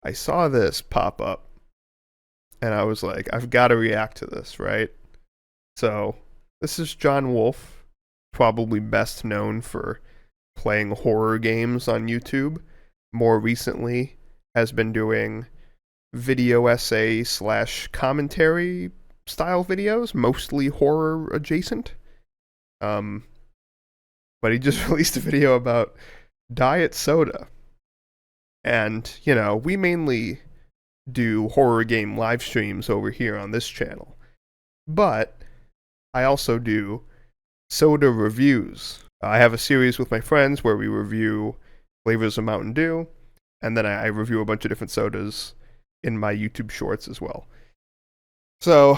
I saw this pop up and I was like, I've got to react to this, right? So, this is John Wolfe, probably best known for playing horror games on YouTube. More recently, has been doing video essay slash commentary style videos, mostly horror adjacent. Um, but he just released a video about diet soda. And, we mainly do horror game live streams over here on this channel. But I also do soda reviews. I have a series with my friends where we review flavors of Mountain Dew, and then I review a bunch of different sodas in my YouTube shorts as well. So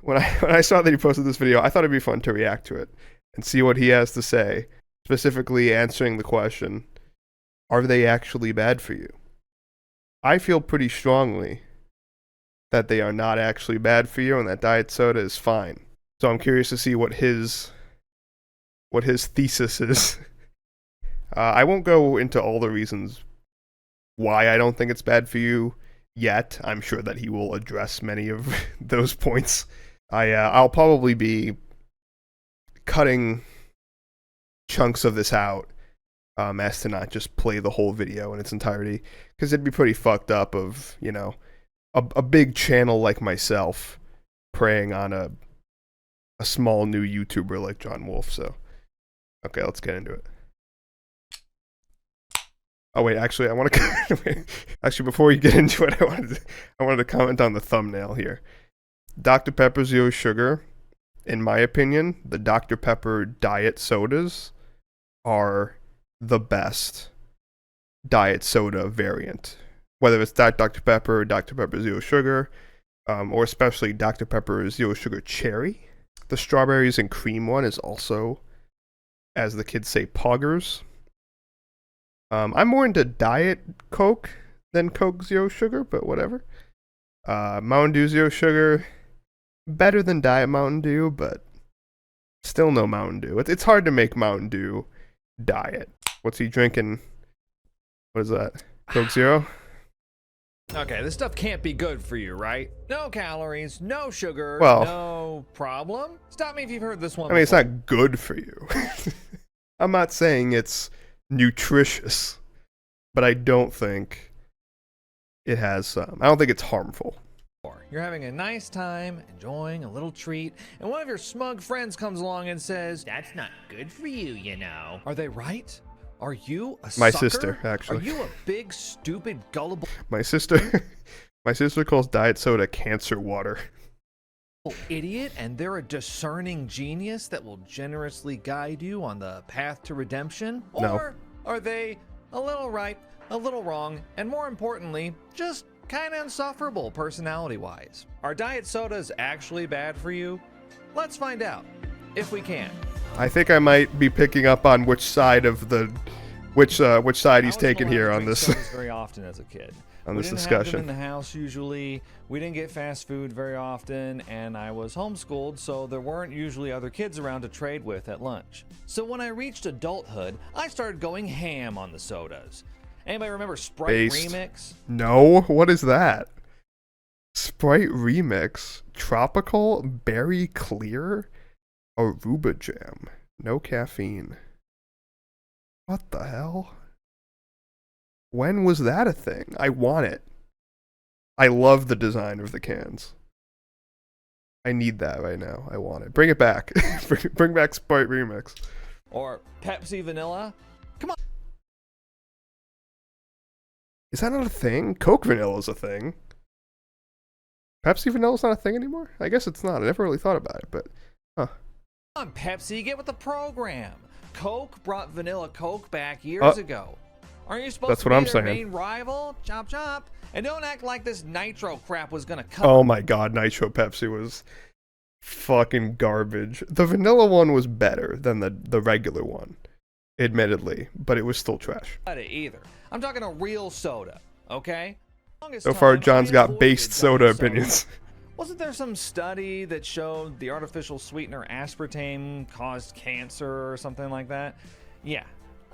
when I saw that he posted this video, I thought it'd be fun to react to it and see what he has to say, specifically answering the question, are they actually bad for you? I feel pretty strongly that they are not actually bad for you and that diet soda is fine. So I'm curious to see what his thesis is. I won't go into all the reasons why I don't think it's bad for you yet. I'm sure that he will address many of those points. I'll probably be cutting chunks of this out as to not just play the whole video in its entirety, because it'd be pretty fucked up of, a big channel like myself preying on a small new YouTuber like John Wolfe. So, okay, let's get into it. Oh wait, actually, I want to actually before we get into it, I wanted to comment on the thumbnail here. Dr. Pepper Zero Sugar, in my opinion, the Dr. Pepper diet sodas are the best diet soda variant. Whether it's Dr. Pepper or Dr. Pepper Zero Sugar, or especially Dr. Pepper Zero Sugar Cherry. The strawberries and cream one is also, as the kids say, poggers. I'm more into Diet Coke than Coke Zero Sugar, but whatever. Mountain Dew Zero Sugar, better than Diet Mountain Dew, but still no Mountain Dew. It's hard to make Mountain Dew diet. What's he drinking? What is that? Coke Zero? Okay, this stuff can't be good for you, right? No calories, no sugar, Well, no problem. Stop me if you've heard this one I mean, before. it's not good for you. I'm not saying it's nutritious, but I don't think it has I don't think it's harmful. You're having a nice time, enjoying a little treat, and one of your smug friends comes along and says, "That's not good for you, you know." Are they right? Are you a My sucker? sister, actually. Are you a big, stupid, gullible My sister calls diet soda cancer water. idiot, and they're a discerning genius that will generously guide you on the path to redemption? No. Or are they a little right, a little wrong, and more importantly, just kind of insufferable personality-wise? Are diet sodas actually bad for you? Let's find out, if we can. I think I might be picking up on which side of the which side he's taking here on this Very often as a kid. on We this didn't have them discussion. in the house usually. We didn't get fast food very often, and I was homeschooled, so there weren't usually other kids around to trade with at lunch. So when I reached adulthood, I started going ham on the sodas. Anybody remember Sprite Based. Remix? No, what is that? Sprite Remix, Tropical Berry Clear, Aruba Jam, no caffeine. What the hell? When was that a thing? I want it. I love the design of the cans. I need that right now. I want it. Bring it back. Bring back Sprite Remix. Or Pepsi Vanilla? Come on. Is that not a thing? Coke Vanilla is a thing. Pepsi Vanilla's not a thing anymore? I guess it's not. I never really thought about it, but Come on, Pepsi, get with the program. Coke brought Vanilla Coke back years ago. Aren't you supposed That's to what be I'm their saying. main rival? Chop chop. And don't act like this nitro crap was gonna come. oh my god, Nitro Pepsi was fucking garbage. The vanilla one was better than the regular one, admittedly, but it was still trash. Either. I'm talking a real soda, okay? So far, John's got based soda opinions. Wasn't there some study that showed the artificial sweetener aspartame caused cancer or something like that? Yeah,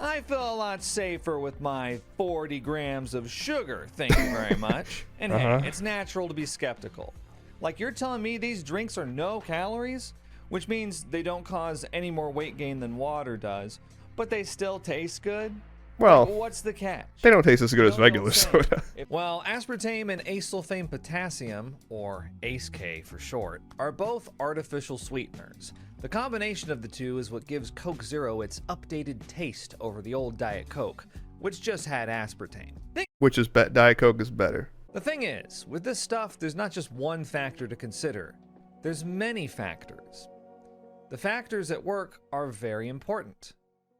I feel a lot safer with my 40 grams of sugar, thank you very much. And hey, it's natural to be skeptical. Like, you're telling me these drinks are no calories? Which means they don't cause any more weight gain than water does, but they still taste good? Well, like, what's the catch? They don't taste as good as regular soda. Well, aspartame and acesulfame potassium, or ACE-K for short, are both artificial sweeteners. The combination of the two is what gives Coke Zero its updated taste over the old Diet Coke, which just had aspartame. Diet Coke is better. The thing is, with this stuff, there's not just one factor to consider. There's many factors. The factors at work are very important.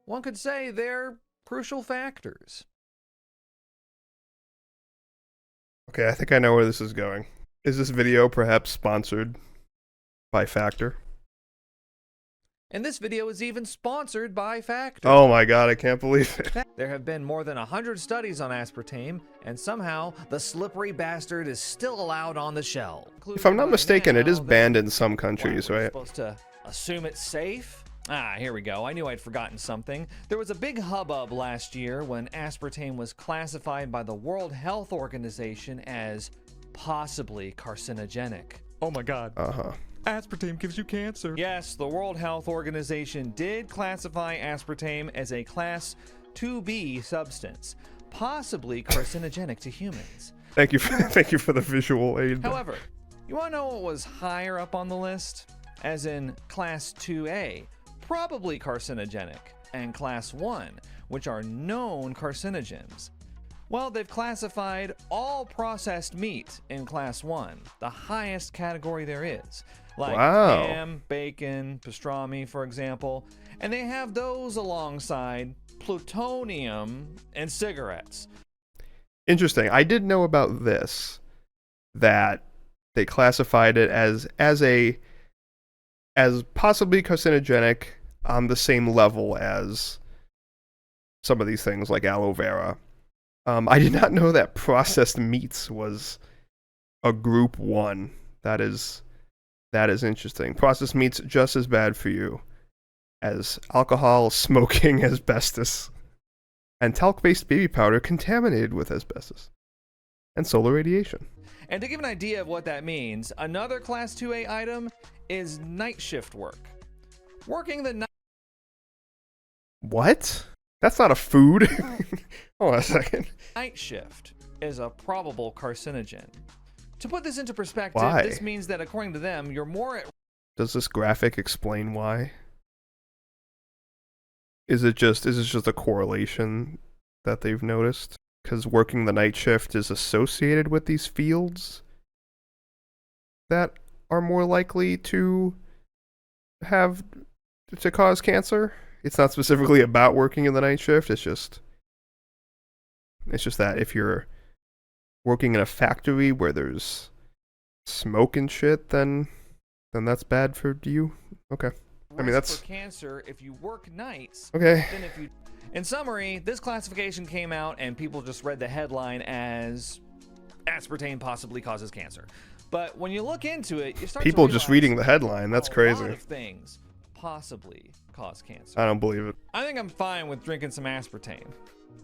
One could say they're crucial factors. Okay, I think I know where this is going. Is this video perhaps sponsored by Factor? And this video is even sponsored by Factor. Oh my god, I can't believe it. There have been more than 100 studies on aspartame, and somehow the slippery bastard is still allowed on the shelf. If I'm not mistaken, it is banned in some countries, right? Supposed to assume it's safe? Here we go. I knew I'd forgotten something. There was a big hubbub last year when aspartame was classified by the World Health Organization as possibly carcinogenic. Oh my god. Aspartame gives you cancer. Yes, the World Health Organization did classify aspartame as a class 2B substance, possibly carcinogenic to humans. Thank you for the visual aid. However, you want to know what was higher up on the list? As in class 2A, probably carcinogenic, and class 1, which are known carcinogens. Well, they've classified all processed meat in class 1, the highest category there is. Like ham, bacon, pastrami, for example. And they have those alongside plutonium and cigarettes. Interesting. I did know about this, that they classified it as possibly carcinogenic on the same level as some of these things like aloe vera. I did not know that processed meats was a group 1. That is interesting. Processed meats just as bad for you as alcohol, smoking, asbestos, and talc-based baby powder contaminated with asbestos, and solar radiation. And to give an idea of what that means, another class 2A item is night shift work. Working the night. What? That's not a food. Hold on a second. Night shift is a probable carcinogen. To put this into perspective, Why? This means that according to them, you're more at... Does this graphic explain why? Is this just a correlation that they've noticed? Because working the night shift is associated with these fields that are more likely to cause cancer? It's not specifically about working in the night shift, it's just that if you're working in a factory where there's smoke and shit, then that's bad for you. Okay. I mean, that's for cancer if you work nights. Okay. Then if you, in summary, this classification came out and people just read the headline as aspartame possibly causes cancer. But when you look into it, you start people to just reading the headline. That's crazy. A lot of things possibly cause cancer. I don't believe it. I think I'm fine with drinking some aspartame.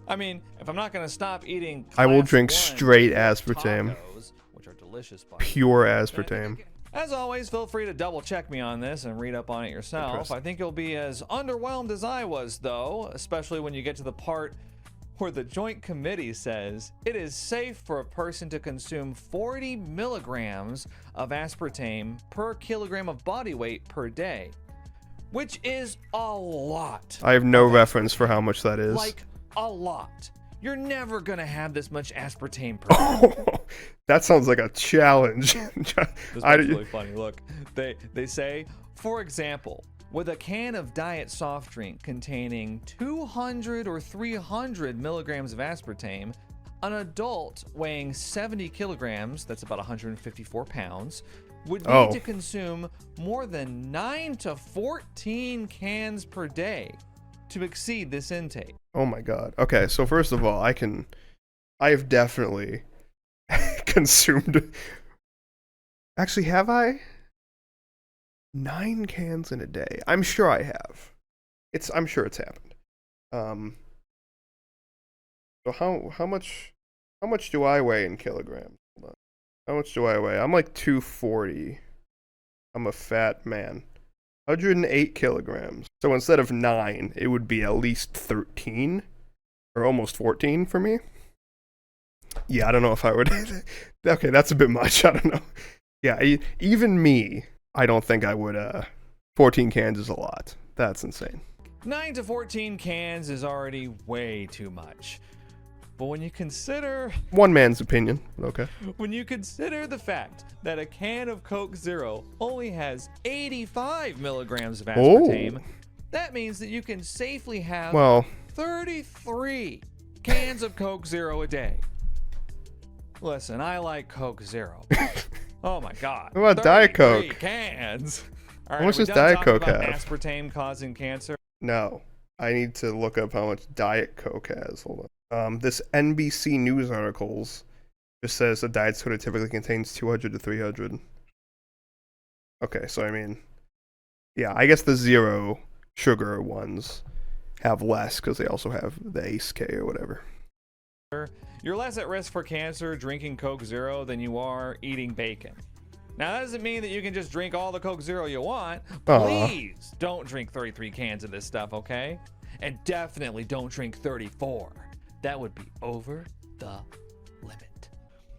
I mean, if I'm not going to stop eating, I will drink straight aspartame. Tacos, which are delicious, pure aspartame. As always, feel free to double check me on this and read up on it yourself. I think you'll be as underwhelmed as I was, though, especially when you get to the part where the Joint Committee says it is safe for a person to consume 40 milligrams of aspartame per kilogram of body weight per day, which is a lot. I have no reference for how much that is. Like, a lot. You're never gonna have this much aspartame per day. That sounds like a challenge. This is really funny. Look, they say, for example, with a can of diet soft drink containing 200 or 300 milligrams of aspartame, an adult weighing 70 kilograms, that's about 154 pounds, would need to consume more than 9 to 14 cans per day to exceed this intake. Oh my god. Okay, so first of all, I have definitely consumed... Actually, have I? 9 cans in a day. I'm sure I have. I'm sure it's happened. So how much do I weigh in kilograms? Hold on. How much do I weigh? I'm like 240. I'm a fat man. 108 kilograms. So instead of 9, it would be at least 13 or almost 14 for me. Yeah, I don't know if I would. Okay, that's a bit much. I don't know. Yeah, even me, I don't think I would. 14 cans is a lot. That's insane. 9 to 14 cans is already way too much. But when you consider One man's opinion, but okay. the fact that a can of Coke Zero only has 85 milligrams of Oh. aspartame, that means that you can safely have Well, 33 cans of Coke Zero a day. Listen, I like Coke Zero. Oh my God. What about Diet 33 Coke? cans. All How much are we does done Diet talking Coke about have? aspartame causing cancer? no. I need to look up how much Diet Coke has. Hold on. This NBC News articles just says a diet soda typically contains 200 to 300. Okay, so I mean, yeah, I guess the zero sugar ones have less because they also have the Ace K or whatever. You're less at risk for cancer drinking Coke Zero than you are eating bacon. Now, that doesn't mean that you can just drink all the Coke Zero you want. Aw. Please don't drink 33 cans of this stuff, okay? And definitely don't drink 34. That would be over the limit.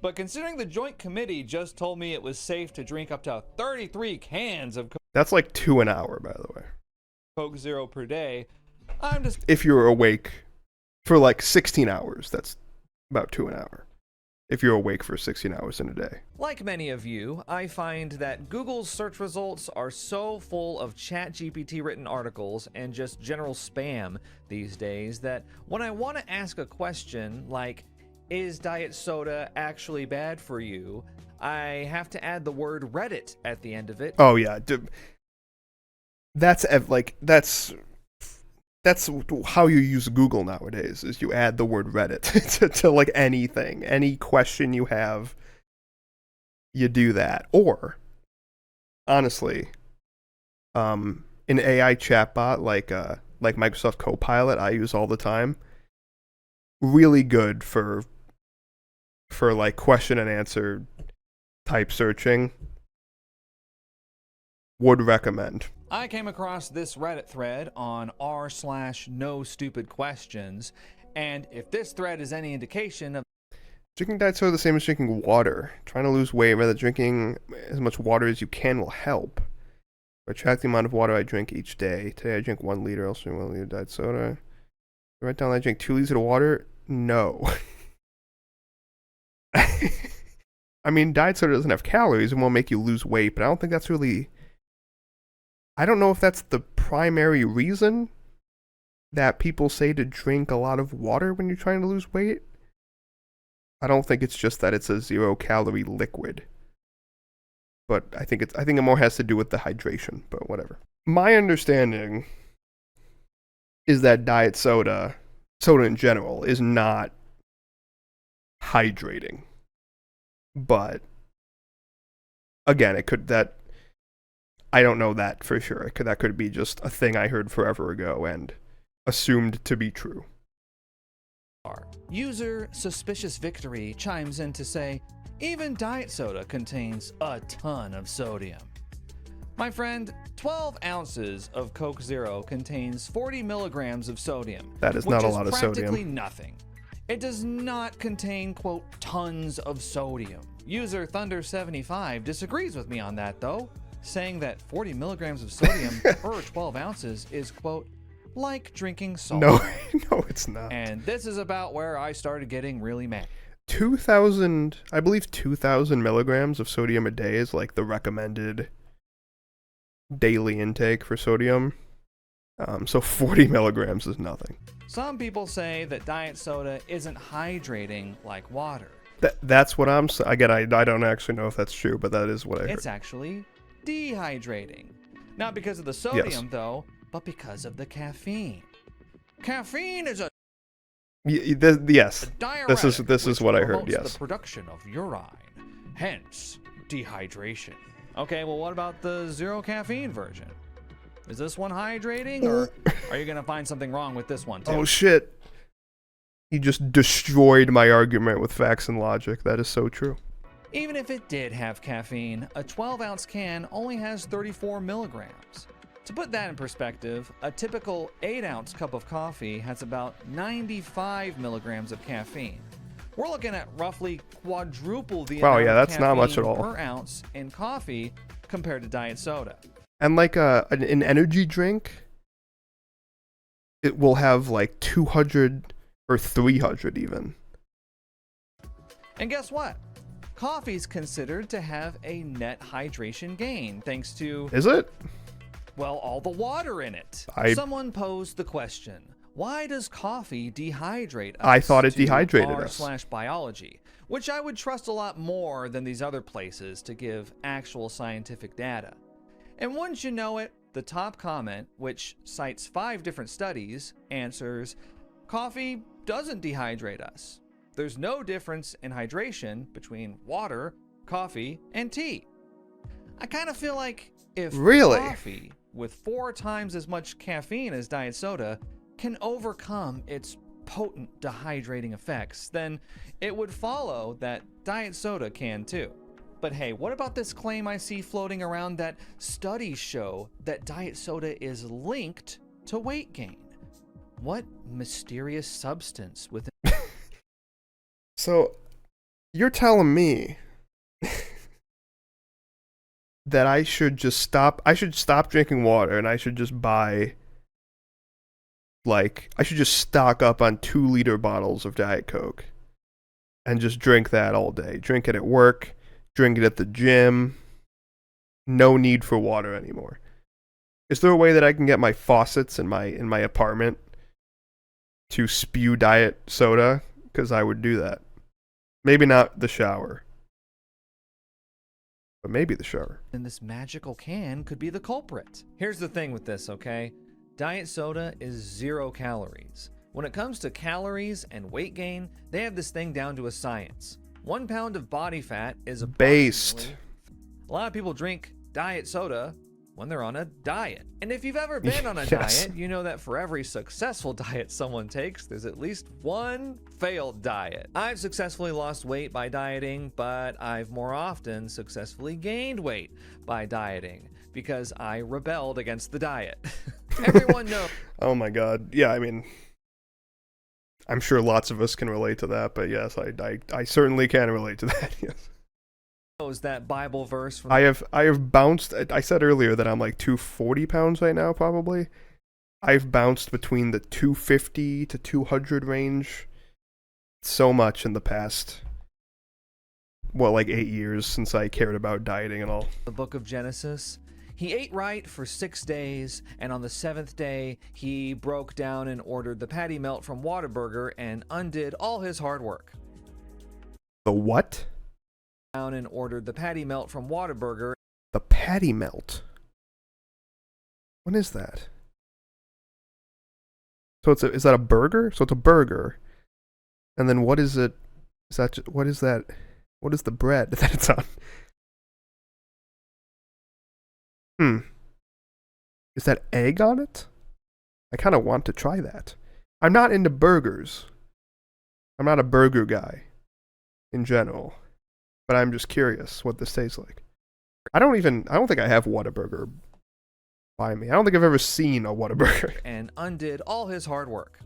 But considering the Joint Committee just told me it was safe to drink up to 33 cans of That's like 2 an hour, by the way. Coke Zero per day, I'm just If you're awake for like 16 hours, that's about 2 an hour. If you're awake for 16 hours in a day. Like many of you, I find that Google's search results are so full of ChatGPT written articles and just general spam these days that when I want to ask a question like, is diet soda actually bad for you? I have to add the word Reddit at the end of it. Oh yeah, that's how you use Google nowadays. Is you add the word Reddit to like anything, any question you have. You do that, or honestly, an AI chatbot like Microsoft Copilot I use all the time. Really good for like question and answer type searching. Would recommend. I came across this Reddit thread on r/no stupid questions, and if this thread is any indication of Drinking diet soda the same as drinking water. Trying to lose weight, rather drinking as much water as you can will help. Track the amount of water I drink each day. Today I drink 1 liter, also 1 liter diet soda. Write down that I drink 2 liters of water? No. I mean, diet soda doesn't have calories and won't make you lose weight, but I don't think that's really... I don't know if that's the primary reason that people say to drink a lot of water when you're trying to lose weight. I don't think it's just that it's a 0-calorie liquid. But I think it more has to do with the hydration, but whatever. My understanding is that diet soda in general, is not hydrating. But again, I don't know that for sure. That could be just a thing I heard forever ago and assumed to be true. User Suspicious Victory chimes in to say, even diet soda contains a ton of sodium. My friend, 12 ounces of Coke Zero contains 40 milligrams of sodium. That is not a lot of sodium. Which is practically nothing. It does not contain, quote, tons of sodium. User Thunder75 disagrees with me on that, though, saying that 40 milligrams of sodium per 12 ounces is, quote, like drinking salt. No, it's not. And this is about where I started getting really mad. 2,000 milligrams of sodium a day is like the recommended daily intake for sodium. So 40 milligrams is nothing. Some people say that diet soda isn't hydrating like water. That's what I'm saying. Again, I don't actually know if that's true, but that is what I heard. It's actually dehydrating. Not because of the sodium, Yes. though, but because of the caffeine. Caffeine is a Yes. diuretic, This is which what I heard, promotes yes. the production of urine, hence dehydration. Okay, well, what about the zero caffeine version? Is this one hydrating, or are you going to find something wrong with this one, too? Oh, shit. He just destroyed my argument with facts and logic. That is so true. Even if it did have caffeine, a 12-ounce can only has 34 milligrams. To put that in perspective, a typical 8-ounce cup of coffee has about 95 milligrams of caffeine. We're looking at roughly quadruple the amount of that's not much at caffeine all. per ounce in coffee compared to diet soda. And like an energy drink, it will have like 200 or 300 even. And guess what? Coffee's considered to have a net hydration gain thanks to, Is it? well, all the water in it. Someone posed the question, why does coffee dehydrate us? I thought it to dehydrated us. r/biology, which I would trust a lot more than these other places to give actual scientific data. And wouldn't you know it, the top comment, which cites 5 different studies, answers, coffee doesn't dehydrate us. There's no difference in hydration between water, coffee, and tea. I kind of feel like if coffee with 4 times as much caffeine as diet soda can overcome its potent dehydrating effects, then it would follow that diet soda can too. But hey, what about this claim I see floating around that studies show that diet soda is linked to weight gain? What mysterious substance within... So, you're telling me that I should stop drinking water and I should just buy, like, I should just stock up on 2-liter bottles of Diet Coke and just drink that all day. Drink it at work, drink it at the gym. No need for water anymore. Is there a way that I can get my faucets in my apartment to spew diet soda? Because I would do that. Maybe not the shower, but maybe the shower. And this magical can could be the culprit. Here's the thing with this, okay? Diet soda is 0 calories. When it comes to calories and weight gain, they have this thing down to a science. 1 pound of body fat is based. A lot of people drink diet soda when they're on a diet. And if you've ever been on a Yes. diet, you know that for every successful diet someone takes, there's at least one failed diet. I've successfully lost weight by dieting, but I've more often successfully gained weight by dieting because I rebelled against the diet. Everyone knows. Oh my god. Yeah, I mean, I'm sure lots of us can relate to that, but yes, I certainly can relate to that. Yes. That Bible verse from I have bounced. I said earlier that I'm like 240 pounds right now, probably. I've bounced between the 250 to 200 range so much in the past, like 8 years since I cared about dieting and all. the book of Genesis. He ate right for 6 days, and on the 7th day, he broke down and ordered the patty melt from Whataburger and undid all his hard work. The what? Down and ordered the patty melt from Whataburger. The patty melt. What is that? So is that a burger? So it's a burger. And then what is it? What is that? What is the bread that it's on? Is that egg on it? I kind of want to try that. I'm not into burgers. I'm not a burger guy in general. But I'm just curious what this tastes like. I don't think I have Whataburger by me. I don't think I've ever seen a Whataburger. And undid all his hard work.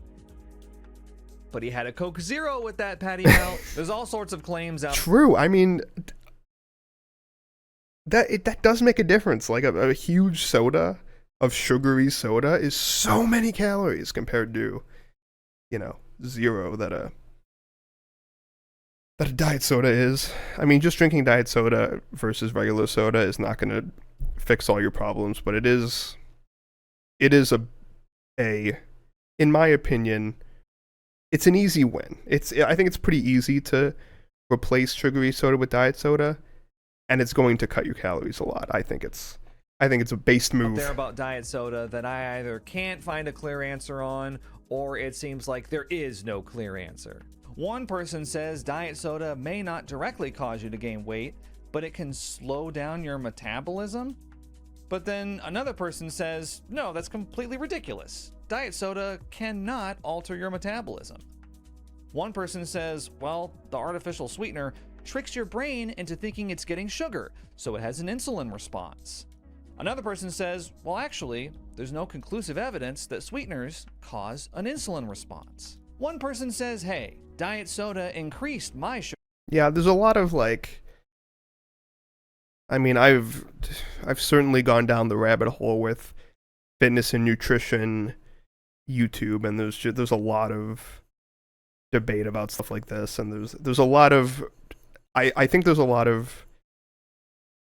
But he had a Coke Zero with that patty melt. There's all sorts of claims out. True. I mean, that does make a difference. Like a huge soda of sugary soda is so many calories compared to, 0 that a diet soda is. I mean, just drinking diet soda versus regular soda is not going to fix all your problems, but it is a in my opinion, it's an easy win. I think it's pretty easy to replace sugary soda with diet soda, and it's going to cut your calories a lot. I think it's a based move. There about diet soda that I either can't find a clear answer on, or it seems like there is no clear answer. One person says diet soda may not directly cause you to gain weight, but it can slow down your metabolism. But then another person says, no, that's completely ridiculous. Diet soda cannot alter your metabolism. One person says, well, the artificial sweetener tricks your brain into thinking it's getting sugar, so it has an insulin response. Another person says, well, actually, there's no conclusive evidence that sweeteners cause an insulin response. One person says, hey, diet soda increased my sugar. Yeah, there's a lot of like, I mean, I've certainly gone down the rabbit hole with fitness and nutrition YouTube, and there's a lot of debate about stuff like this, and there's a lot of I think there's a lot of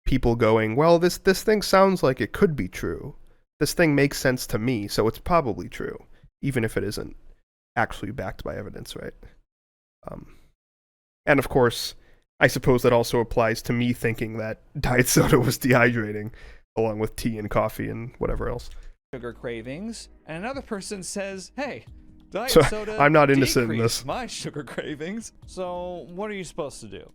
people going, well, this thing sounds like it could be true. This thing makes sense to me, so it's probably true, even if it isn't actually backed by evidence, right? And of course, I suppose that also applies to me thinking that diet soda was dehydrating, along with tea and coffee and whatever else. Sugar cravings, and another person says, hey, diet So soda I'm not innocent in decreased this. my sugar cravings. So what are you supposed to do?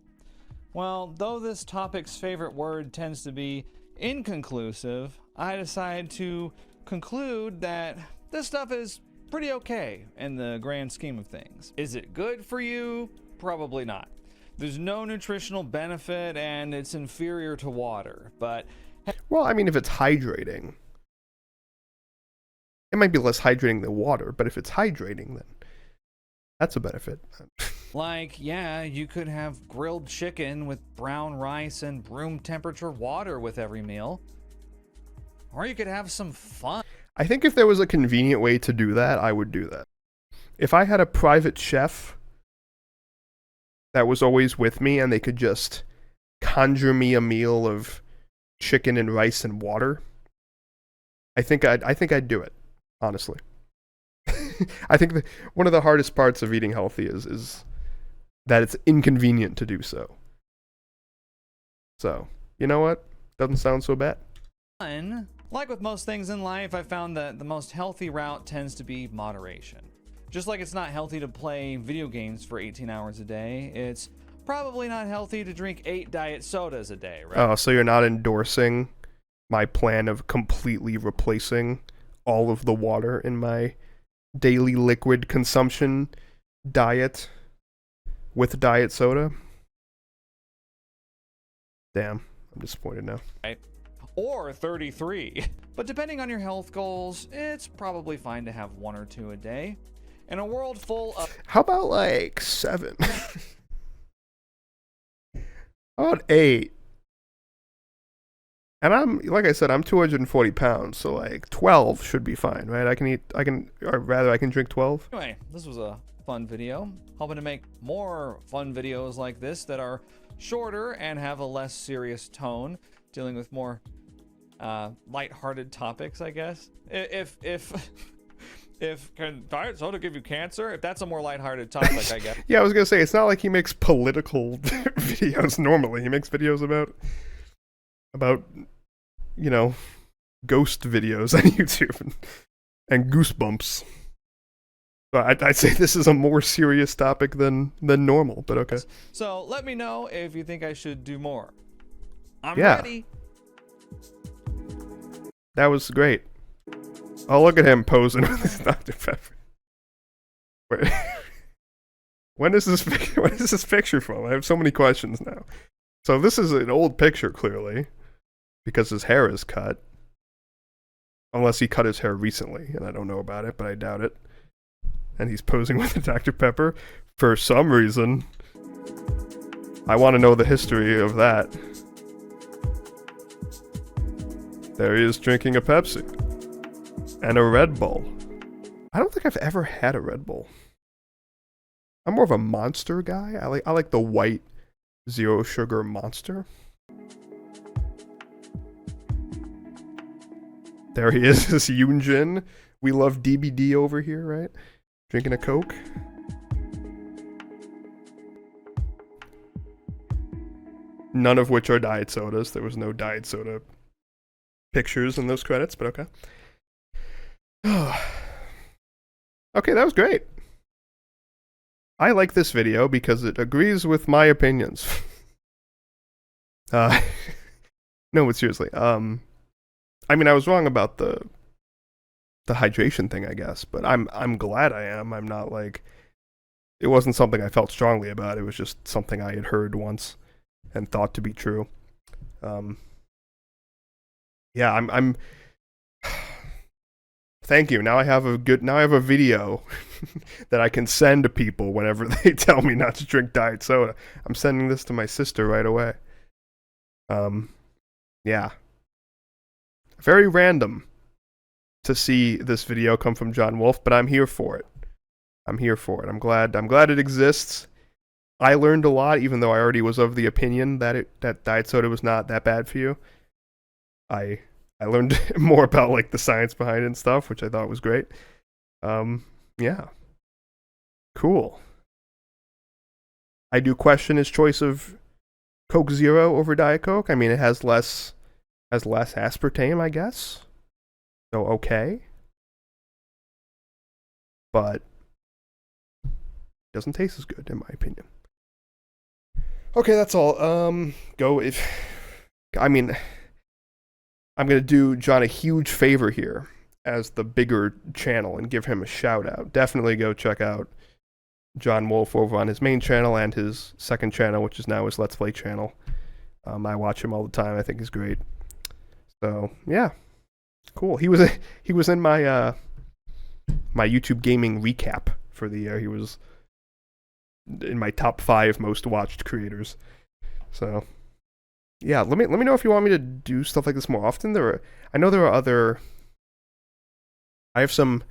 Well, though this topic's favorite word tends to be inconclusive, I decided to conclude that this stuff is pretty okay in the grand scheme of things. Is it good for you? Probably not. There's no nutritional benefit and it's inferior to water, but... Well, I mean, if it's hydrating, it might be less hydrating than water, but if it's hydrating, then that's a benefit. Like, yeah, you could have grilled chicken with brown rice and room temperature water with every meal. Or you could have some fun. I think if there was a convenient way to do that, I would do that. If I had a private chef that was always with me and they could just conjure me a meal of chicken and rice and water, I think I'd do it, honestly. I think one of the hardest parts of eating healthy is that it's inconvenient to do so. So, you know what? Doesn't sound so bad. Like with most things in life, I found that the most healthy route tends to be moderation. Just like it's not healthy to play video games for 18 hours a day, it's probably not healthy to drink 8 diet sodas a day, right? Oh, so you're not endorsing my plan of completely replacing all of the water in my daily liquid consumption diet with diet soda? Damn, I'm disappointed now. Right. Or 33. But depending on your health goals, it's probably fine to have 1 or 2 a day. In a world full of... How about like 7? How about 8? And I'm, like I said, I'm 240 pounds, so like 12 should be fine, right? I can drink 12. Anyway, this was a fun video. Hoping to make more fun videos like this that are shorter and have a less serious tone, dealing with more lighthearted topics, I guess. If can diet soda give you cancer? If that's a more lighthearted topic, I guess. Yeah, I was gonna say, it's not like he makes political videos normally. He makes videos about you know, ghost videos on YouTube and goosebumps. So I'd say this is a more serious topic than normal, but okay. So let me know if you think I should do more. I'm Yeah. ready. That was great. Oh, look at him posing with his Dr. Pepper. Wait. When is this picture from? I have so many questions now. So this is an old picture, clearly, because his hair is cut. Unless he cut his hair recently, and I don't know about it, but I doubt it. And he's posing with a Dr. Pepper for some reason. I want to know the history of that. There he is drinking a Pepsi. And a Red Bull. I don't think I've ever had a Red Bull. I'm more of a Monster guy. I like the white zero sugar Monster. There he is, this Yoonjin. We love DBD over here, right? Drinking a Coke. None of which are diet sodas. There was no diet soda pictures in those credits, but okay. Okay, that was great. I like this video because it agrees with my opinions. No, but seriously, I mean, I was wrong about the hydration thing, I guess, but I'm glad I am. I'm not like it wasn't something I felt strongly about. It was just something I had heard once and thought to be true. Um, yeah, I'm thank you. Now I have a video that I can send to people whenever they tell me not to drink diet soda. I'm sending this to my sister right away. Yeah. Very random to see this video come from John Wolfe, but I'm here for it. I'm here for it. I'm glad it exists. I learned a lot, even though I already was of the opinion that diet soda was not that bad for you. I learned more about like the science behind it and stuff, which I thought was great. Yeah, cool. I do question his choice of Coke Zero over Diet Coke. I mean, it has less aspartame, I guess. So okay, but it doesn't taste as good, in my opinion. Okay, that's all. Go if I mean, I'm gonna do John a huge favor here as the bigger channel and give him a shout out. Definitely go check out John Wolfe over on his main channel and his second channel, which is now his Let's Play channel. I watch him all the time. I think he's great. So yeah, cool. He was in my my YouTube gaming recap for the year. He was in my top 5 most watched creators. So yeah, let me know if you want me to do stuff like this more often. I know there are other. I have some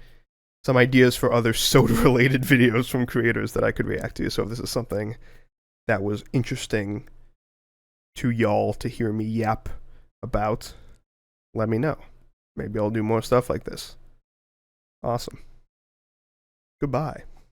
ideas for other soda related videos from creators that I could react to. So if this is something that was interesting to y'all to hear me yap about, let me know. Maybe I'll do more stuff like this. Awesome. Goodbye.